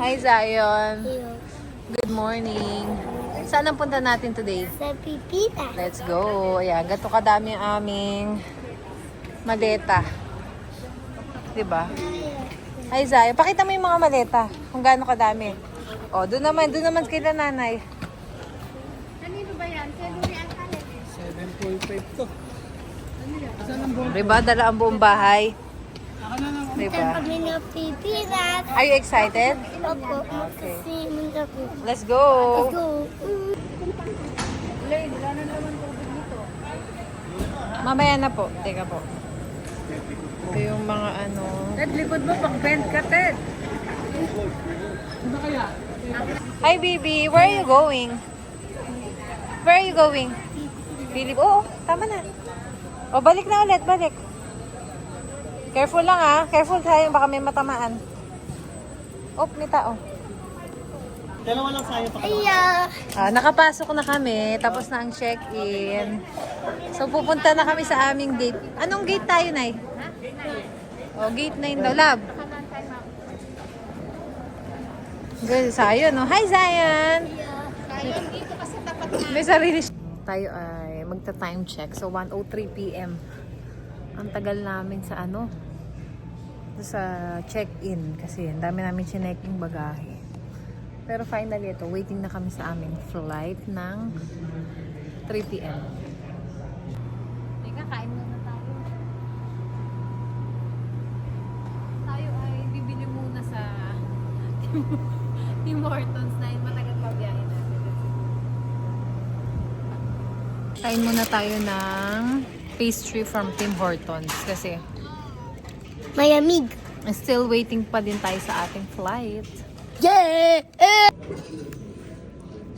Hi, Zion. Hello. Good morning. Saan ang punta natin today? Sa Pipita. Let's go. Ayan, gato kadami ang aming maleta. Diba? Hi, Zion. Pakita mo yung mga maleta. Kung gaano kadami. O, doon naman kita nanay. Kanino ba yan? Kaya Louie Alcalde. 7.5 to. Diba? Dala ang buong bahay. Punta Diba? kami ng Pipita. Are you excited? Opo. Okay. Magkasimun ako. Let's go. Let's go. Mamaya na po. Teka po. Ito yung mga ano. Ted, likod mo, pang-bend ka, Ted. Hi, baby. Where are you going? Where are you going? Philip. Oo, tama na. O, balik na ulit. Balik. Careful lang ah. Careful tayo. Baka may matamaan. Oh, may tao. Dalawa lang sayo pa. Aya. Nakapasok na kami. Tapos na ang check-in. So, pupunta na kami sa aming gate. Anong gate tayo, Nay? O, gate 9 daw, love. Good, Zion, no? Hi, Zion! May sarili siya. Tayo ay magta-time check. So, 1:03 p.m. Ang tagal namin sa sa check-in. Kasi ang dami namin chineking bagahe. Pero finally, ito, waiting na kami sa aming flight ng 3 p.m. Teka, kain muna tayo. Tayo ay bibili muna sa Tim Hortons na yung matagal pa biyahe natin. Kain muna tayo ng pastry from Tim Hortons kasi Mayamig. still waiting pa din tayo sa ating flight. Yeah!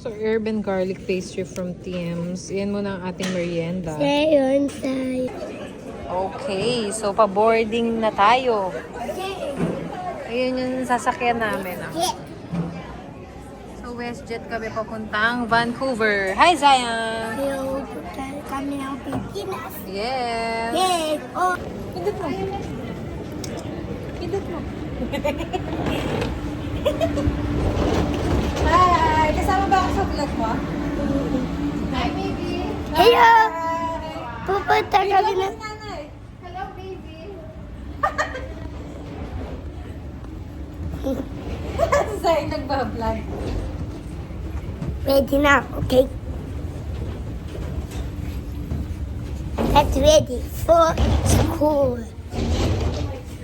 So, herb and garlic pastry from Tim's. Yan muna ang ating merienda. Sayon, sayon. Okay, so pa-boarding na tayo. Ayun yung sasakyan namin. Yeah. So, WestJet kami papuntang Vancouver. Hi, Zion! Hello. Punta kami ng Pilipinas. Yes! Yeah! Oh! Pindot mo. Pindot mo. Hi! Kasama ba ako sa vlog mo? Hi, baby! Hello! Pupunta kami ng... Nanay! Hello, baby. Zion nagbablog. Ready na, okay? Let's ready for school.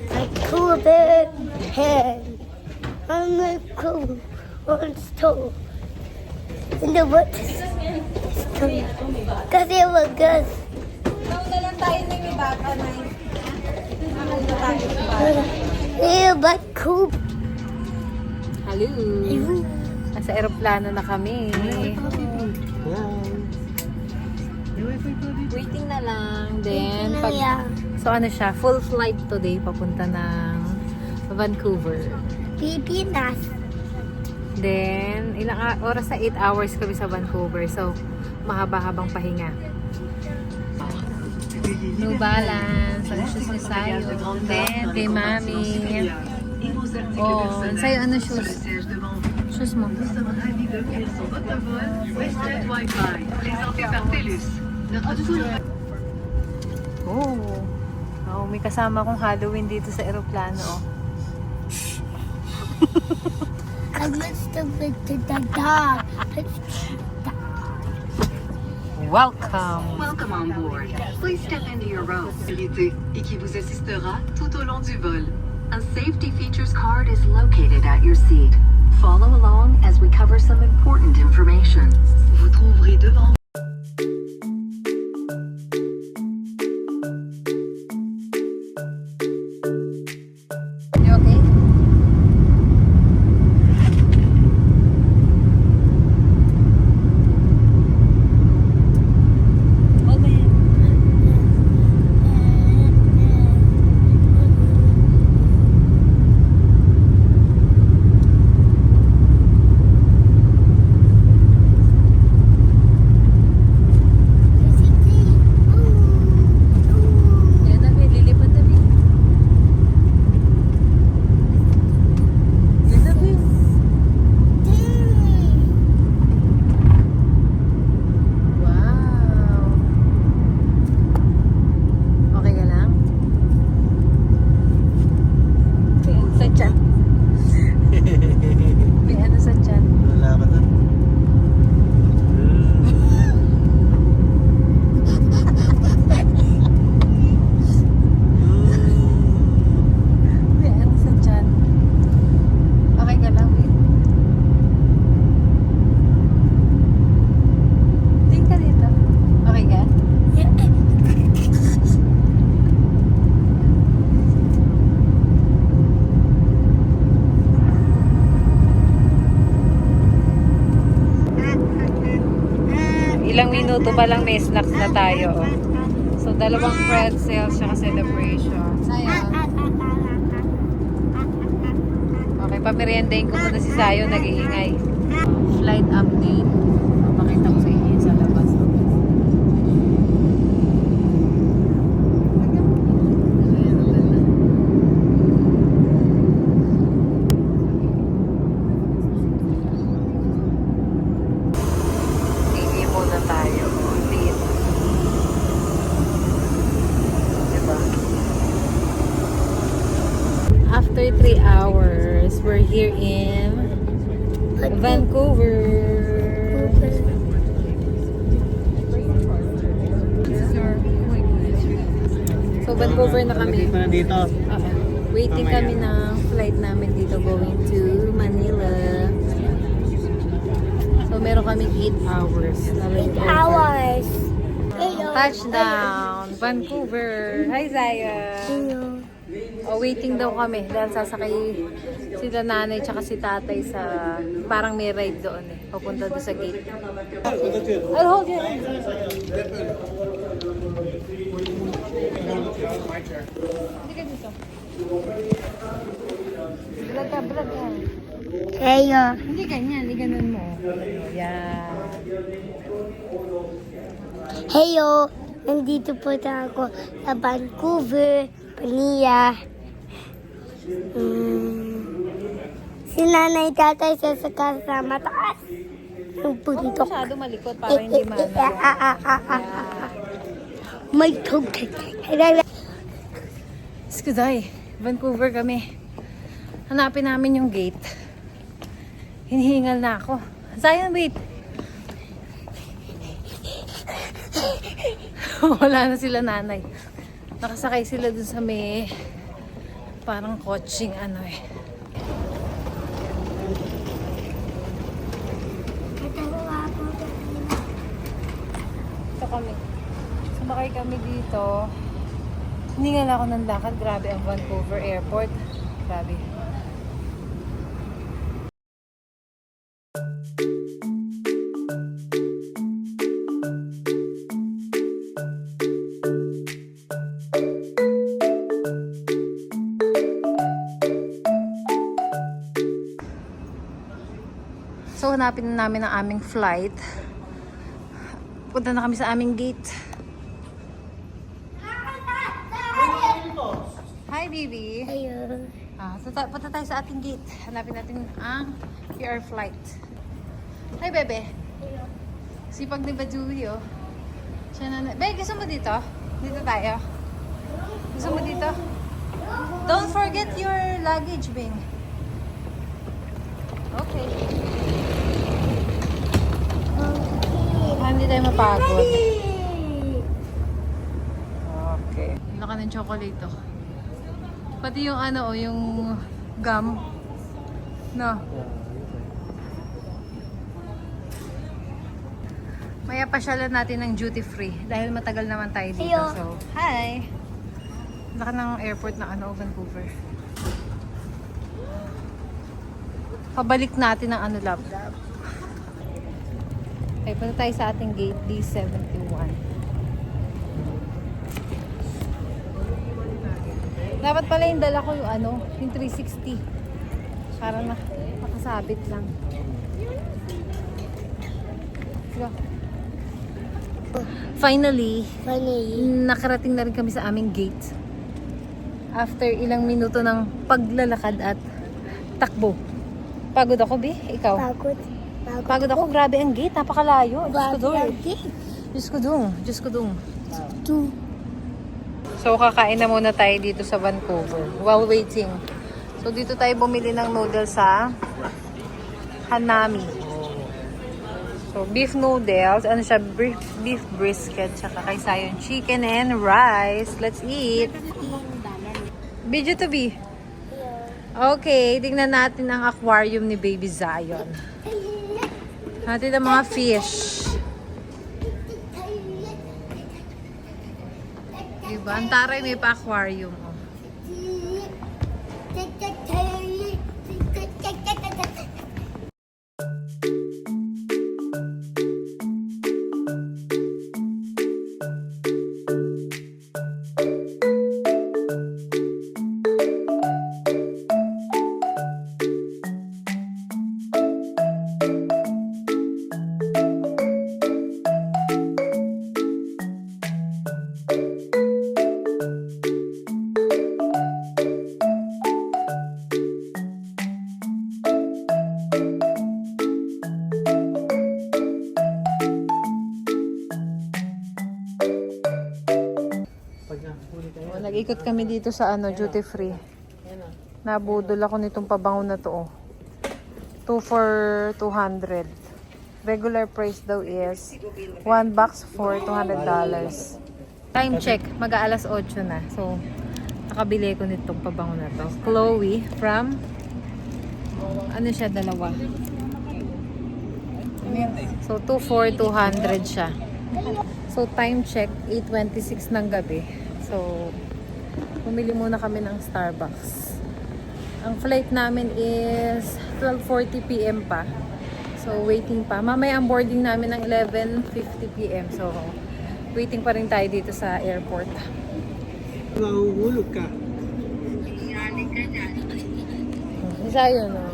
Vancouver, hand. I'm a cool on store. In the woods. Kasi wagas. Nauna lang tayo na may baka na nauna tayo sa baka. Eh, Vancouver. Hello! Nasa aeroplano na kami. Waiting na lang. Then, so ano siya, full flight today papunta ng Vancouver. Pilipinas. Then, ilang oras na 8 hours kami sa Vancouver. So, mahaba-habang pahinga. No balance. Ang shoes ni Sayo. Then, kay Mami. Oh, Sayo, ano shoes? Shoes mo. Oh. Oh, may kasama kong Halloween dito sa aeroplano. Oh. I must have been to the dog. Welcome! Welcome on board. Please step into your row. Et qui vous assistera tout au long du vol. A safety features card is located at your seat. Follow along as we cover some important information. Vous trouverez devant You okay? minuto pa lang may snacks na tayo. Oh. So, dalawang pretzels siya celebration. Sayang. Okay, pameriendahin ko muna si Sayo, nag-iingay. Flight update. Pakita ko sa inyo yun sa labas. Ayan, ang ganda. TV muna tayo. Late. Diba? After 3 hours, we're here in Vancouver. So, Vancouver na kami. Dito na dito. Waiting kami ng flight namin dito going to Manila. So, meron kaming 8 hours. 8 hours. Touchdown, Vancouver. Hi, Zaya. Waiting daw kami dahil sasakay sila nanay tsaka si tatay sa parang may ride doon eh. Papunta doon sa gate. I'll hold you. Hindi ka dito. Vlog ka, vlog ka. Heyo. Hindi ganyan, hindi ganun mo. Yan. Heyo. Nandito po ako sa Vancouver, Manila. Si nanay tatay sasaka sa mataas ng Huwag bundok. masyado malikot para hindi maano. May tugtog. Skuday, Vancouver kami. Hanapin namin yung gate. Hinihingal na ako. Zion, wait. Wala na sila nanay. Nakasakay sila dun sa may parang coaching ano eh. Ito kami. Sumakay kami dito. Hiningal ako ng lakad. Grabe ang Vancouver Airport. Grabe. So, hanapin na namin ang aming flight. Punta na kami sa aming gate. Hi, baby. Heyo. Punta tayo sa ating gate. Hanapin natin ang PR flight. Hi, bebe. Sipag ni Bajuyo. Siya na... Be, gusto mo dito? Dito tayo. Gusto mo dito? Don't forget your luggage, Bing. Okay. Hindi tayo mapagod. Okay. Laka ng chocolate to. Pati yung ano, yung gum. No. Maya pasyalan natin ng duty free dahil matagal naman tayo dito. Ayo. So, hi! Laka ng airport na ano, Vancouver. Pabalik natin ang ano, lab. Okay, punta tayo sa ating gate D71. Dapat pala yung dala ko yung ano, yung 360. Para makasabit lang. Go. Finally, nakarating na rin kami sa aming gate. After ilang minuto ng paglalakad at takbo. Pagod ako, Bi? Ikaw? Pagod ako. Grabe ang gate. Napakalayo. Diyos ko dung. So, kakain na muna tayo dito sa Vancouver while waiting. So, dito tayo bumili ng noodles sa Hanami. So, beef noodles. Ano siya? Beef brisket. Tsaka kay Sayon chicken and rice. Let's eat. Video to be. Okay, tingnan natin ang aquarium ni Baby Zion. Natin ang mga fish. Diba? Ang taray may pa-aquarium. Oh. Ikot kami dito sa ano, duty free. Nabudol ako nitong pabango na to. Oh. 2 for 200. Regular price daw is 1 box for $200. Time check, mag-aalas 8 na. So, nakabili ko nitong pabango na to. Chloe from, ano siya, dalawa. So, 2 for 200 siya. So, time check, 8:26 ng gabi. So, bumili muna kami ng Starbucks. Ang flight namin is 12:40 p.m. pa. So, waiting pa. Mamaya ang boarding namin ng 11:50 p.m. So, waiting pa rin tayo dito sa airport. Nahuhulog ka. Isa yun, no?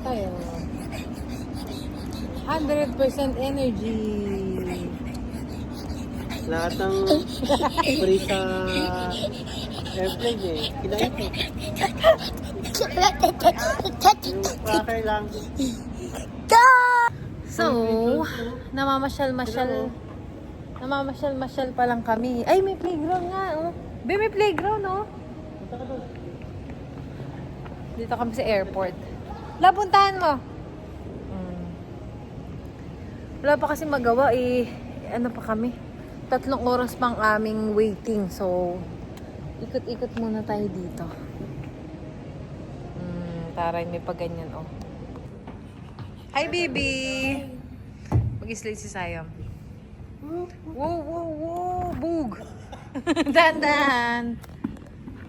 Tayo. 100% energy. Lahat ng free sa airplane eh. Kinain ko. Yung cracker lang. So, namamasyal pa lang kami. Ay, may playground nga, oh. Be, may playground, oh. Dito kami sa airport. Puntahan mo. Wala pa kasi magawa, eh. Ano pa kami? 3 oras pang aming waiting. So, ikot-ikot muna tayo dito. Taray, may paganyan, oh. Hi, baby! Mag-slide si Sayam. Wow! Bug! Dandan!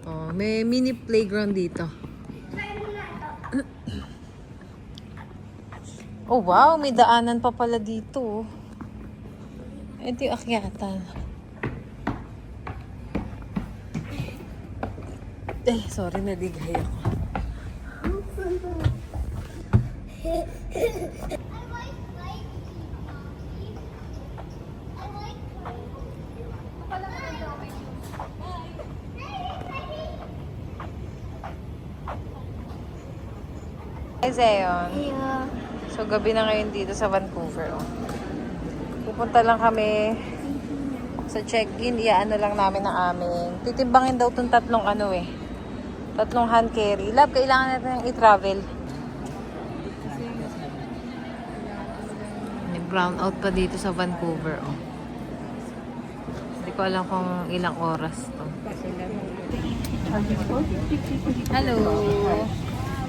Oh, may mini playground dito. Oh, wow! May daanan pa pala dito. Ito yung akyatan. Sorry, nadigay ako. Hi, Zeon. Yeah. So, gabi na ngayon dito sa Vancouver. Oh. Pupunta lang kami sa check-in. Iaano lang namin ang aming. Titimbangin daw itong 3 3 hand carry. Love, kailangan natin yung i-travel. Nag-brown out pa dito sa Vancouver. Oh. Hindi ko alam kung ilang oras to. Hello!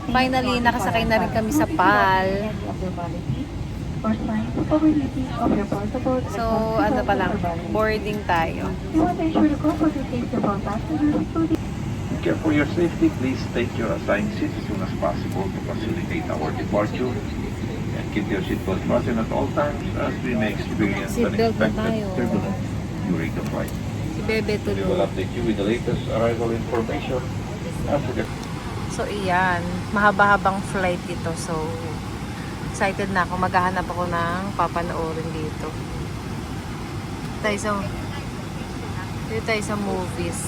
Finally, nakasakay na rin kami sa PAL. So, ano pa lang, boarding tayo. Care for your safety, please take your assigned seat as soon as possible to facilitate our departure. And keep your seatbelt fastened at all times as we may experience Seatbelt na unexpected tayo. turbulence during the flight. Si Bebe We will tulog. update you with the latest arrival information as we get. So, iyan. Mahaba-habang flight ito. So, excited na ako. Maghahanap ako ng papanoorin dito. Dito tayo sa movies.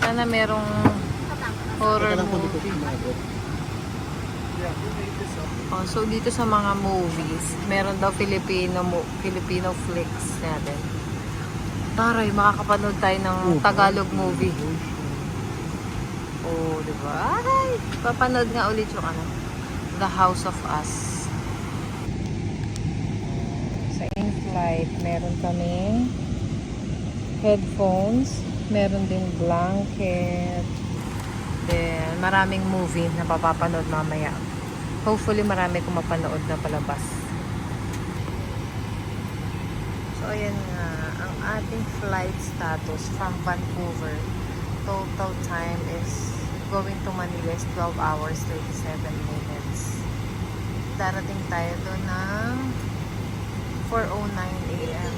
Sana merong horror movie. Oh, so, dito sa mga movies, meron daw Filipino flicks natin. Taray, makakapanood tayo ng Tagalog movie. Oh, diba? Ay, papanood nga ulit yung ano, The House of Us. Sa in-flight, meron kami headphones, meron din blanket, then maraming movie na papapanood mamaya. Hopefully, marami kong mapanood na palabas. So, ayan nga, ang ating flight status from Vancouver. Total time is going to Manila is 12 hours, 37 minutes. Darating tayo doon ng 4:09 a.m.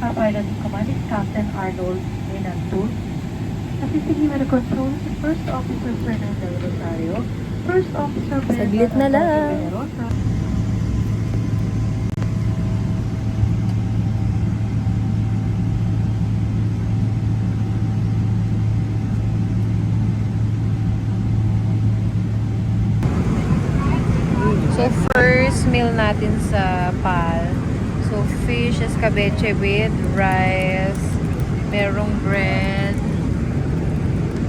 Our pilot in command is Captain Arnold Menantus. Assisting him at the controls is First Officer Fernando Rosario, First Officer Saglit na lang. Rosa. natin sa PAL. So, fish, escabeche with rice, merong bread.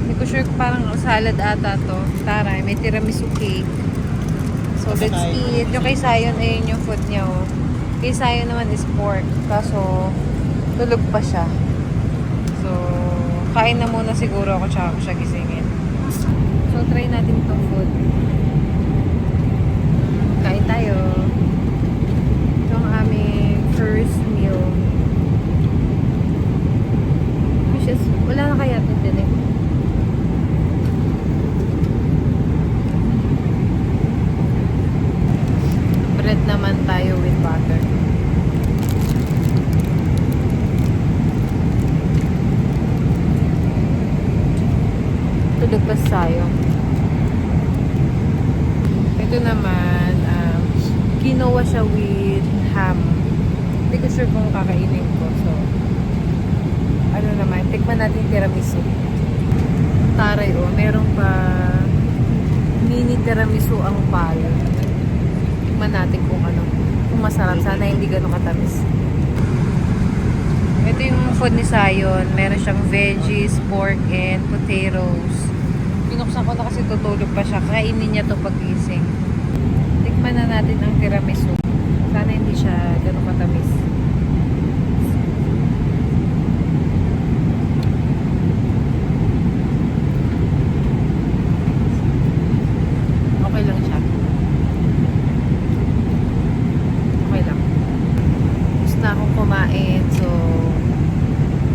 Hindi ko sure, parang salad ata to. Taray, may tiramisu cake. So, let's eat. Yung kay Sayon, ayun yung food niya. Oh. Kay Sayon naman is pork. Kaso, tulog pa siya. So, kain na muna siguro ako tsaka ko siya gisingin. So, try natin itong food. Kain tayo. Ito ang aming first meal. Which is, wala na kaya ito din eh. Bread naman tayo with butter. Tulog pa tayo. Ito naman, quinoa siya with ham. Hindi ko sure kung kakainin ko. So, ano naman, tikman natin tiramisu. Taray oh, meron pa mini tiramisu ang PAL. Tikman natin kung ano, kung masarap. Sana hindi ganun katamis. Ito yung food ni Sayon. Meron siyang veggies, pork, and potatoes. Pinuksan ko na kasi tutulog pa siya. Kainin niya to pagising. Tikman na natin ang tiramisu. Sana hindi siya ganun katamis. Okay lang siya. Okay lang. Gusto na akong kumain. So,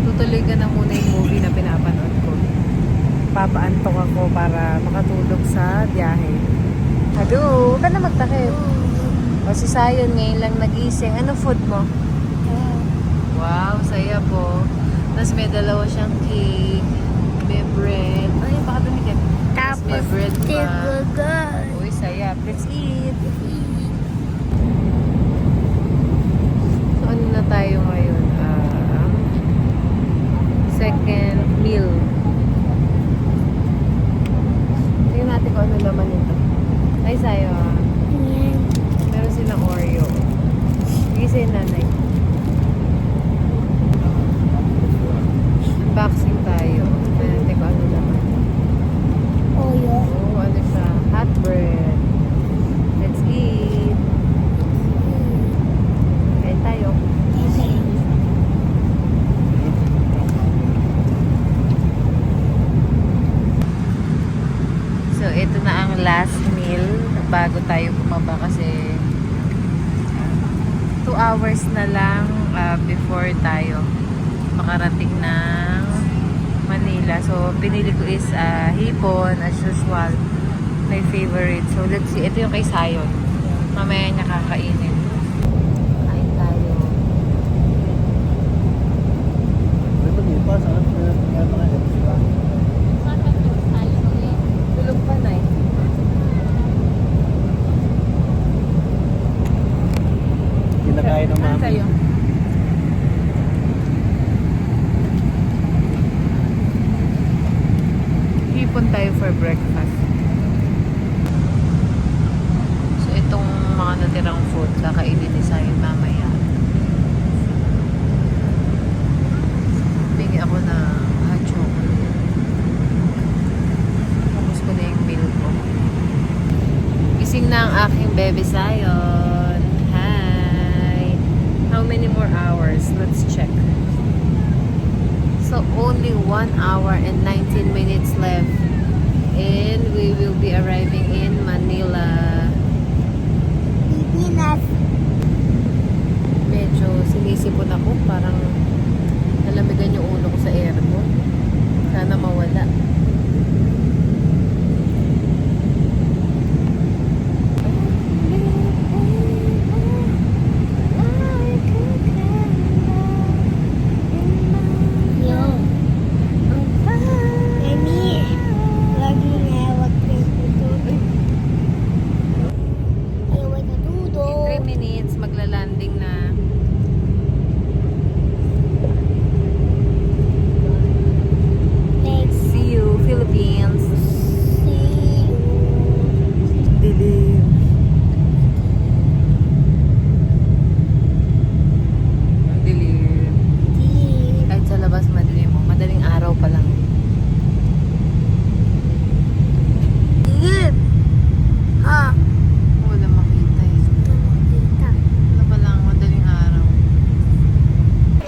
tutuloy ka na muna yung movie na pinapanood ko. Papaantok ako para makatulog sa biyahe. Hello, ka na magtakip. O si Sayon ngayon lang nagising. Ano food mo? Wow, saya po. Tapos may dalawa siyang cake. May bread. Ay, baka dumikit. Tapos may bread pa. Uy, saya. Let's eat. So, ano na tayo ngayon? Second meal. Tingnan natin kung ano laman nito. Ay, sayo. Meron silang Oreo. Bigay sa'yo nanay. Unboxing tayo. Tingnan natin kung ano laman. Oyo. Oh, ano siya? Hot bread. Let's eat. Kain tayo. Okay. So, ito na ang last meal bago tayo bumaba kasi 2 hours na lang before tayo makarating ng Manila. So, pinili ko is hipon as usual. My favorite. So, let's see. Ito yung kay Sayon. Mamaya niya kakainin. Kain tayo. Ito din pa, saan? May mga extra. Tulog pa na eh. Kinakain ng mami. Tayo. Hipon tayo for breakfast. So, itong mga natirang food, kakainin ni Sayon mamaya. Bingi ako na hot chocolate. Tapos ko na yung meal ko. Gising na ang aking bebe Sayon. Hi! How many more hours? Let's check. So, only 1 hour and 19 minutes left. And we will be arriving in Manila. Pilipinas. Medyo sinisipon ako. Parang nalamigan yung ulo ko sa aircon. Sana mawala. Yo. Mami, wag mo na hawak ko ito. Iwan na dudo. In 3 minutes, magla-landing na. Next. See you, Philippines. See you. Dilim.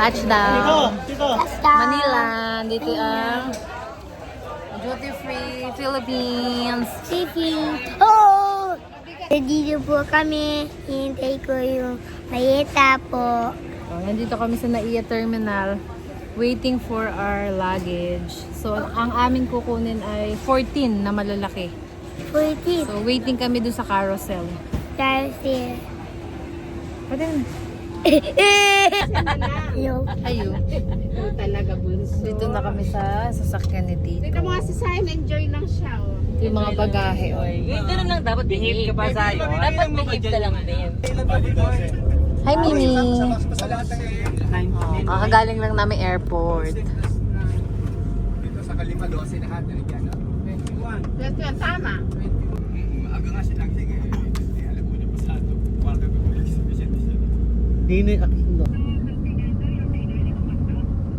Touchdown. Dito. Manila. Dito ang Duty Free Philippines. Chicken. Oh! Dito po kami. Hintay ko yung maleta po. So, nandito kami sa NAIA Terminal waiting for our luggage. So, ang aming kukunin ay 14 na malalaki. 14. So, waiting kami dun sa carousel. Kasi. Pwede na. Yo. Ayun. Talaga, bunso. Dito na kami sa sasakyan ni Tito. Tignan mo nga si Simon, enjoy lang siya. Oh. Ito yung mga bagahe. Oh. Ganun lang dapat behave ka ba sa'yo? Dapat behave ka lang din. Hi, Mimi. Kakagaling lang namin airport. Dito sa Kalima 12 na hat. Ito yan, tama. Aga nga siya sige. Alam mo na pasado. Parang kagawin sa Vicente siya. Dini Aquino.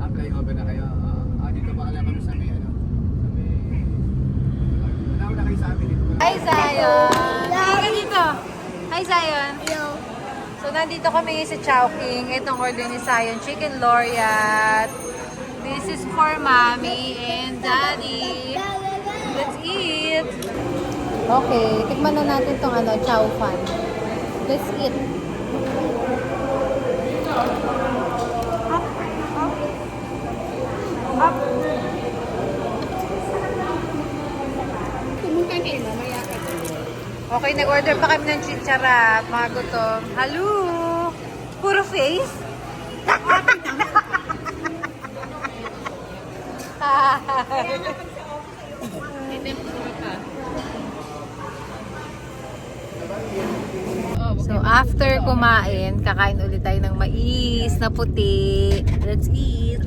Apply over na kayo. Dito ba kami sa may ano? Sa may... Ano kayo sa amin dito? Hi, Zion! Hi, dito! Hi, Zion! Yo. So, nandito kami sa Chowking. Itong order ni Zion, Chicken Laureate. This is for Mommy and Daddy. Let's eat! Okay, tikman na natin itong chow fan. Let's eat. Okay, nag-order pa kami ng chicharat, mga gutom. Hello! Puro face? So, after kumain, kakain ulit tayo ng mais na puti. Let's eat!